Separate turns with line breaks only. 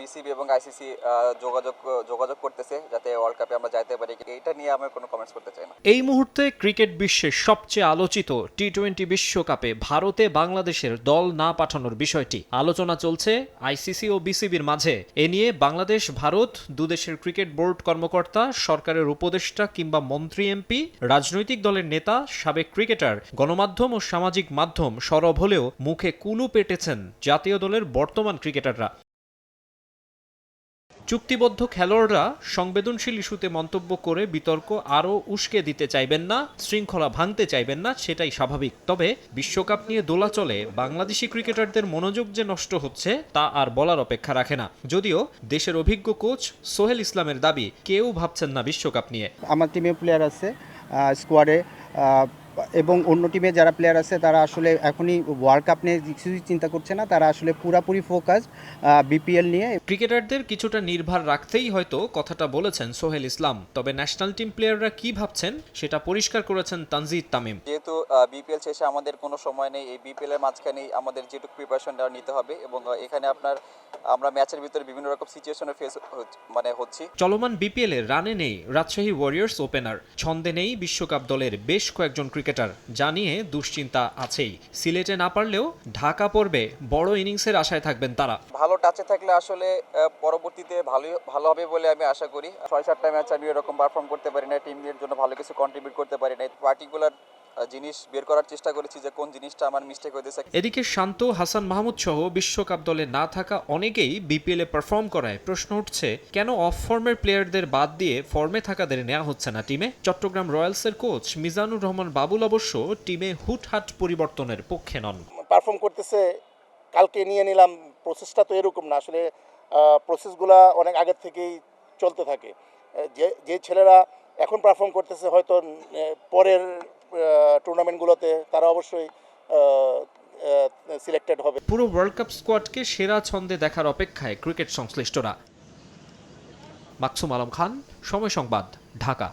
BCB এবং ICC যোগাযোগ করতেছে যাতে ওয়ার্ল্ড কাপে আমরা যাইতে পারি, এটা নিয়ে আমি কোনো কমেন্টস করতে চাই না।
এই মুহূর্তে ক্রিকেট বিশ্বের সবচেয়ে আলোচিত টি-20 বিশ্বকাপে ভারতে বাংলাদেশের দল না পাঠানোর বিষয়টি আলোচনা চলছে আইসিসি ও বিসিবির মাঝে। এ নিয়ে বাংলাদেশ, ভারত, দুদেশের ক্রিকেট বোর্ড কর্মকর্তা, সরকারের উপদেষ্টা কিংবা মন্ত্রী, এমপি, রাজনৈতিক দলের নেতা, সাবেক ক্রিকেটার, গণমাধ্যম ও সামাজিক মাধ্যম সরব হলেও মুখে কুলু পেটেছেন জাতীয় দলের বর্তমান ক্রিকেটাররা। চুক্তিবদ্ধ খেলোয়াড়রা সংবেদনশীল ইস্যুতে মন্তব্য করে বিতর্ক আরও উস্কে দিতে চাইবেন না, শৃঙ্খলা ভাঙতে চাইবেন না, সেটাই স্বাভাবিক। তবে বিশ্বকাপ নিয়ে দোলাচলে বাংলাদেশি ক্রিকেটারদের মনোযোগ যে নষ্ট হচ্ছে তা আর বলার অপেক্ষা রাখে না। যদিও দেশের অভিজ্ঞ কোচ সোহেল ইসলামের দাবি, কেউ ভাবছেন না বিশ্বকাপ নিয়ে।
আমার টিমে প্লেয়ার আছে স্কোয়াডে, এবং অন্য টিমে যারা প্লেয়ার আছে তারা আসলে এখনই ওয়ার্ল্ড কাপ নিয়ে কিছুই চিন্তা করছে না, তারা আসলে পুরাপুরি ফোকাস বিপিএল নিয়ে।
ক্রিকেটারদের কিছুটা নির্ভর রাখতেই হয়তো কথাটা বলেছেন সোহেল ইসলাম। তবে ন্যাশনাল টিম প্লেয়াররা কি ভাবছেন সেটা পরিষ্কার করেছেন তানজিদ তামিম।
যেহেতু বিপিএল শেষে আমাদের কোনো সময় নেই, এই বিপিএল এর মাঝখানেই আমাদের যেটুকু প্রিপারেশনটা নিতে হবে এবং এখানে আমরা ম্যাচের ভিতরে বিভিন্ন রকম সিচুয়েশনে হচ্ছি।
চলমান বিপিএল এর রানে নেই রাজশাহী ওয়ারিয়র্স ওপেনার, ছন্দে নেই বিশ্বকাপ দলের বেশ কয়েকজন ক্রিকেটার, যা নিয়ে দুশ্চিন্তা আছেই। সিলেটে না পারলেও ঢাকা পড়বে বড় ইনিংসের আশায় থাকবেন তারা।
ভালো টাচে থাকলে আসলে পরবর্তীতে ভালো হবে বলে আমি আশা করি। 6-7টা ম্যাচ আমি এরকম পারফর্ম করতে পারি না, টিমের জন্য ভালো কিছু কন্ট্রিবিউট করতে পারি না। পার্টিকুলার জিনিস বের করার চেষ্টা করেছি যে কোন জিনিসটা আমার মিস্টেক হয়েছে।
এদিকে শান্ত, হাসান মাহমুদ সহ বিশ্বকাপ দলে না থাকা অনেকেই বিপিএল এ পারফর্ম করায় প্রশ্ন উঠছে, কেন অফ ফর্মের প্লেয়ারদের বাদ দিয়ে ফর্মে থাকাদের নেওয়া হচ্ছে না টিমে। চট্টগ্রাম রয়্যালসের কোচ মিজানুর রহমান বাবুল অবশ্য টিমে হুটহাট পরিবর্তনের পক্ষে নন।
পারফর্ম করতেছে, কালকে নিয়ে নিলাম, প্রসেসটা তো এরকম না। আসলে প্রসেসগুলা অনেক আগের থেকেই চলতে থাকে। যে ছেলেরা এখন পারফর্ম করতেছে হয়তো পরের টুর্নামেন্টগুলোতে তারা অবশ্যই সিলেক্টেড হবে।
পুরো ওয়ার্ল্ড কাপ স্কোয়াডকে সেরা ছন্দে দেখার অপেক্ষায় ক্রিকেট সংশ্লিষ্টরা। মাকসুম আলম খান, সময় সংবাদ, ঢাকা।